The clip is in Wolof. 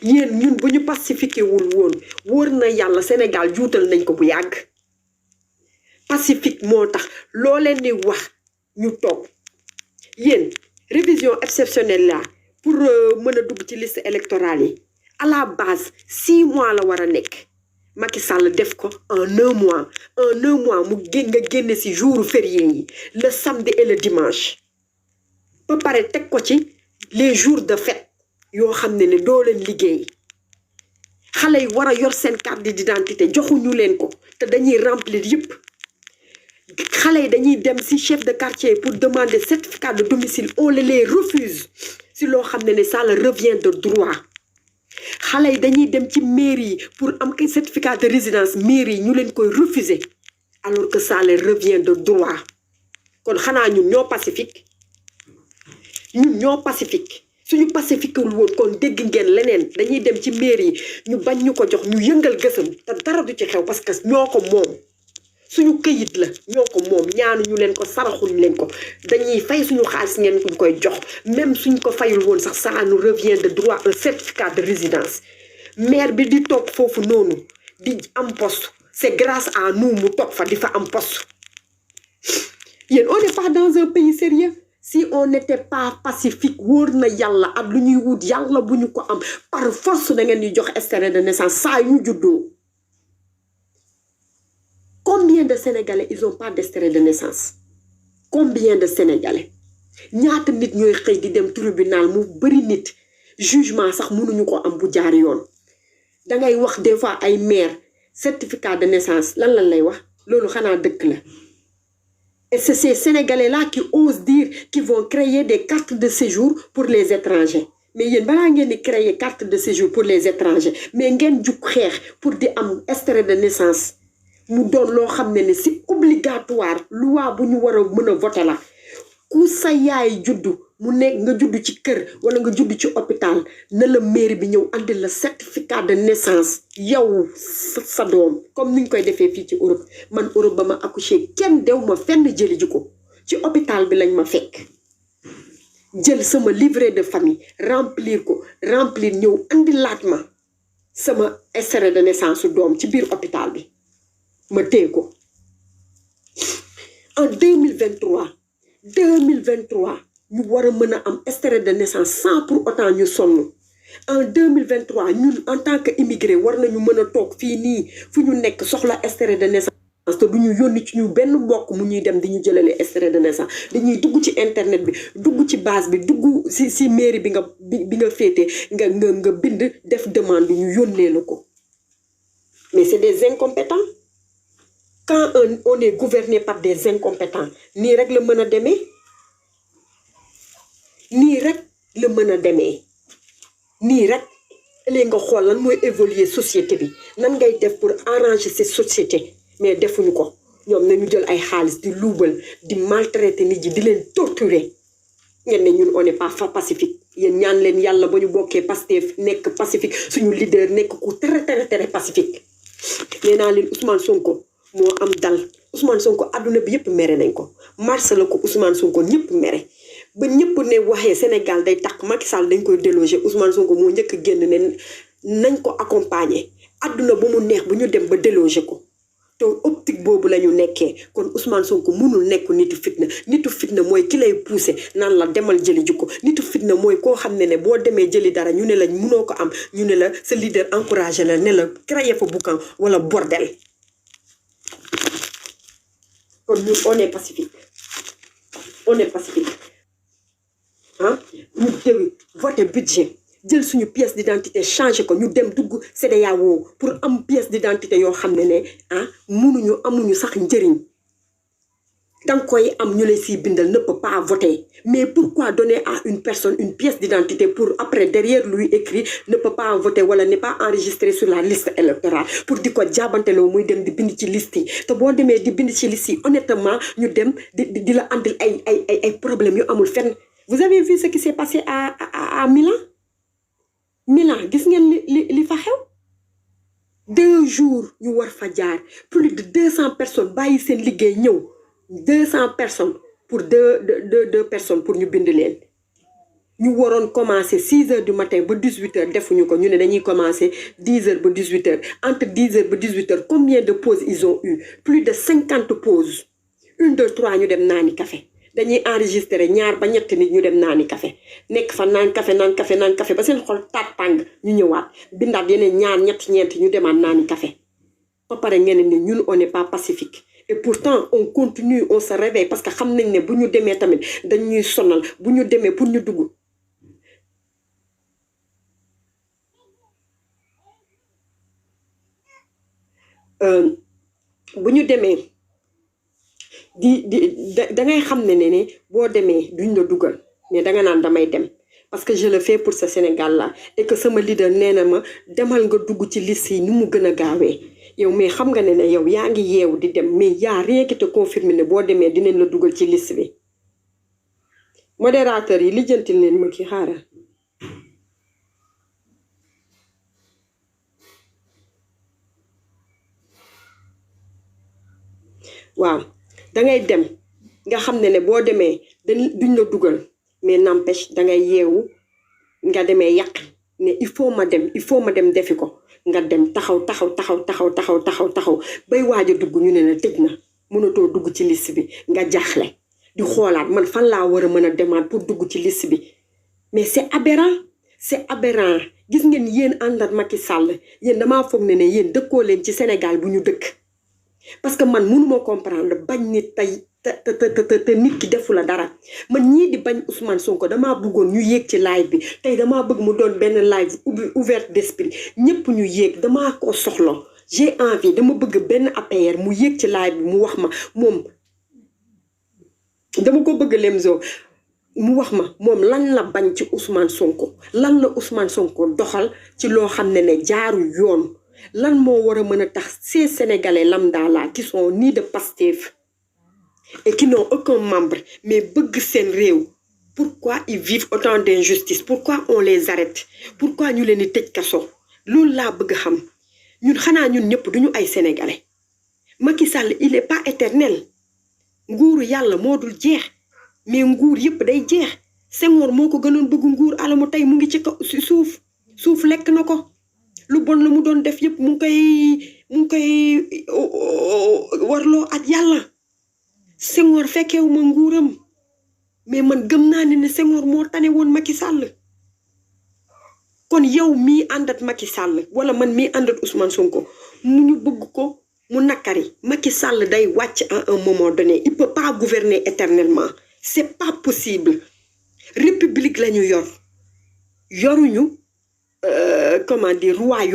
yéen ñun bu ñu pacifié wul woon wóor na yàlla Sénégal juutal nañ ko bu yàgg pacifique moo tax loo leen di wax ñu toog yéen révision exceptionnelle là pour mën a dugg ci liste électorale yi à la base 6 mois la war a nekk Macky Sall def ko en 1 mois mu nga génne ci jour férié yi le samedi et le dimanche ba pare teg ko ci les jours de fête yoo xam ne doo leen liggéey xale yi war a yor seen carte d'identité joxuñu leen ko te dañuy remplir yëpp xale yi dañuy dem ci chef de quartier pour demander certificat de domicile on les refuse si loo xam ne ça leur revient de droit xale yi dañuy dem ci mairie pour am kay certificat de résidence mairie ñu leen koy refuser alors que ça leur revient de droit kon xanaa ñun ñoo pacifique suñu pacifique wul woon kon dégg ngeen leneen dañuy dem ci mairie ñu bañ ñu ko jox ñu yëngal gësam te dara du ci xew parce que ñoo ko moom suñu këyit la ñoo ko moom ñaanu ñu leen ko saraxuñ leen ko dañuy fay suñu xaalis ngeen kuñ koy jox même suñ ko fayul woon sax ça nous revient de droit un certificat de résidence maire bi di toog foofu noonu di am poste c'est grâce à nous mu toog fa di fa am poste yéen on n'est pas dans un pays sérieux si on n'était pas pacifique wóor na yàlla ak lu ñuy wut yàlla bu ñu ko am par force da ngeen di jox extrait de naissance saa yu ñu juddoo. Combien de Sénégalais ils ont pas d'extrait de naissance combien de Sénégalais ñaata nit ñooy xëy di dem tribunal mu bëri nit jugement sax mënuñu ko am bu jaar yoon dangay wax des fois ay maire certificat de naissance lan lay wax loolu xanaa dëkk la. Et c'est ces Sénégalais-là qui osent dire qu'ils vont créer des cartes de séjour pour les étrangers. Mais yéen balaa ngeen di créer carte de séjour pour les étrangers mais ngeen jug xeex pour di am extrait de naissance mu doon loo xam ne c'est obligatoire loi bu ñu war a mën a voter la ku sa yaay juddu mu nekk nga juddu ci kër wala nga juddu ci hôpital na la mairie bi ñëw andil la certificat de naissance yow sa doom comme ni ñu koy defee fii ci Europe man Europe ba ma accouché kenn dew ma fenn jëli ji ko ci hôpital bi lañ ma fekk jël sama livret de famille remplir ñëw andilaat ma sama extrait de naissance su doom ci biir hôpital bi ma téye ko en 2023 ñu war a mën a am extrait de naissance sans pour autant ñu sonn en 2023 ñun en tant que immigré war nañu mën a toog fii nii fu ñu nekk soxla extrait de naissance te du ñu yónni ci ñu benn mbokk mu ñuy dem di ñu jëlale extrait de naissance dañuy dugg ci internet bi dugg ci base bi dugg si mairie bi nga féete nga bind def demande bi ñu yónnee la ko mais c'est des incompétents. Quand on est gouverné par des incompétents nii rek la mën a demee nii rek léegi nga xool lan mooy évoluer société bi nan ngay def pour arranger ces sociétés mais defuñu ko ñoom nañu jël ay xaalis di luubal di maltraiter nit ji di leen torturer ngeen ne ñun on n'est pas pacifique yéen ñaan leen yàlla ba ñu bokkee Pastef nekk pacifique suñu leader nekk ku très pacifique nee naa leen Ousmane Sonko moo am dal Ousmane Sonko adduna bi yëpp mere nañ ko mars la ko Ousmane Sonko ñëpp mere ba ñëpp ne waxee Sénégal day takk Macky Sall dañ koy déloger Ousmane Sonko moo njëkk a génn ne nañ ko accompagner adduna ba mu neex bu ñu dem ba déloger ko te optique boobu la ñu nekkee kon Ousmane Sonko mënul nekk nitu fitna mooy ki lay pousser naan la demal jëli ji ko nitu fitna mooy koo xam ne boo demee jëli dara ñu ne la mënoo ko am ñu ne la sa leader encouragé la ne la créer fa boucan wala bordel. kon ñun on est pacifique ah ñu déwi voter budget jël suñu pièce d'identité changer ko ñu dem dugg CEDEAO pour am pièce d'identité yoo xam ne amuñu sax njëriñ danga koy am ñu lay siy bindal ne peut pas voter mais pourquoi donner à une personne une pièce d'identité pour après derrière lui écrit ne peut pas voter wala n'est pas enregistré sur la liste électorale pour di ko jaabanteloo muy dem di bind ci liste yi te boo demee di bind ci liste yi honnêtement ñu dem di la andil ay problèmes yu amul fenn. Vous avez vu ce qui s'est passé à Milan gis ngeen li fa xew 2 jours ñu war fa jaar plus de 200 personnes bàyyi seen liggéey ñëw 200 personnes pour deux personnes pour ñu bind leen ñu waroon commencer 6h du matin ba 18h defuñu ko ñu ne dañuy commencer 10h ba 18h entre 10h ba 18h combien de pauses ils ont eu plus de 50 pauses 1 2 3 ñu dem naani café dañuy enregistrer ñaar ba ñett nit ñu dem naani café nekk fa naan café ba seen xol tàng ñu ñëwaat bindaat yeneen ñaar ñeent ñu demaat naani café ba pare ngeen ne ñun on n'est pas pacifique et pourtant on continue on se réveille parce que xam nañ ne bu ñu demee tamit dañuy sonal bu ñu demee pour ñu dugg bu ñu demee da ngay xam ne boo demee duñ la dugal mais danga naan damay dem parce que je le fais pour ce Sénégal là et que sama leader nee na ma demal nga dugg ci liste yi ni mu gën a gaawee yow mais xam nga ne yow yaa ngi yeewu di dem mais yaa rien qui te confirme ne boo demee dinañ la dugal ci liste bi modérateur yi lijjantil leen ma ki xaaral waaw dangay dem nga xam ne boo demee duñ la dugal mais n'empêche dangay yeewu nga demee yàq ne il faut ma dem defi ko nga dem taxaw bay waaj a dugg ñu ne la tëj na mënatoo dugg ci liste bi nga jaaxle di xoolaat man fan laa war a mën a demaat pour dugg ci liste bi mais c'est aberrant gis ngeen yéen àndat Macky Sall yéen damaa foog ne yéen dëkkoo leen ci Sénégal bu ñu dëkk parce que man mënuma comprendre bañ nit tey te nit ki defu la dara man ñii di bañ Ousmane Sonko damaa bëggoon ñu yéeg ci live bi tey damaa bëgg mu doon benn live ouvert d'esprit ñëpp ñu yéeg damaa ko soxla j'ai envie dama bëgg benn APR mu yéeg ci live bi mu wax ma moom dama ko bëgg Lemzo mu wax ma moom lan la bañ ci Ousmane Sonko lan la Ousmane Sonko doxal ci loo xam ne jaarul yoon lan moo war a mën a tax ces Sénégalais lambda là qui sont ni de Pastef et qui n'ont aucun membre mais bëgg seen réew pourquoi ils vivent autant d'injustice pourquoi on les arrête pourquoi ñu leen di tëj kaso loolu laa bëgg xam ñun xanaa ñun ñëpp duñu ay Sénégalais Macky Sall il est pas éternel nguuru yàlla moo dul jeex mais nguur yëpp day jeex Senghor moo ko gënoon bëgg nguur alamu tey mu ngi ci suuf lekk na ko lu bon la mu doon def yëpp mu ngi koy warloo ak yàlla Senghor fekkeewu ma nguuram mais man gëm naa ne Senghor moo tane woon Macky Sall kon yow mii àndat Macky Sall wala man mii àndat Ousmane Sonko mu ñu bëgg ko mu nakari Macky Sall day wàcc à un moment donné il peut pas gouverner éternellement c'est pas possible république la ñu yoruñu comment dire royaume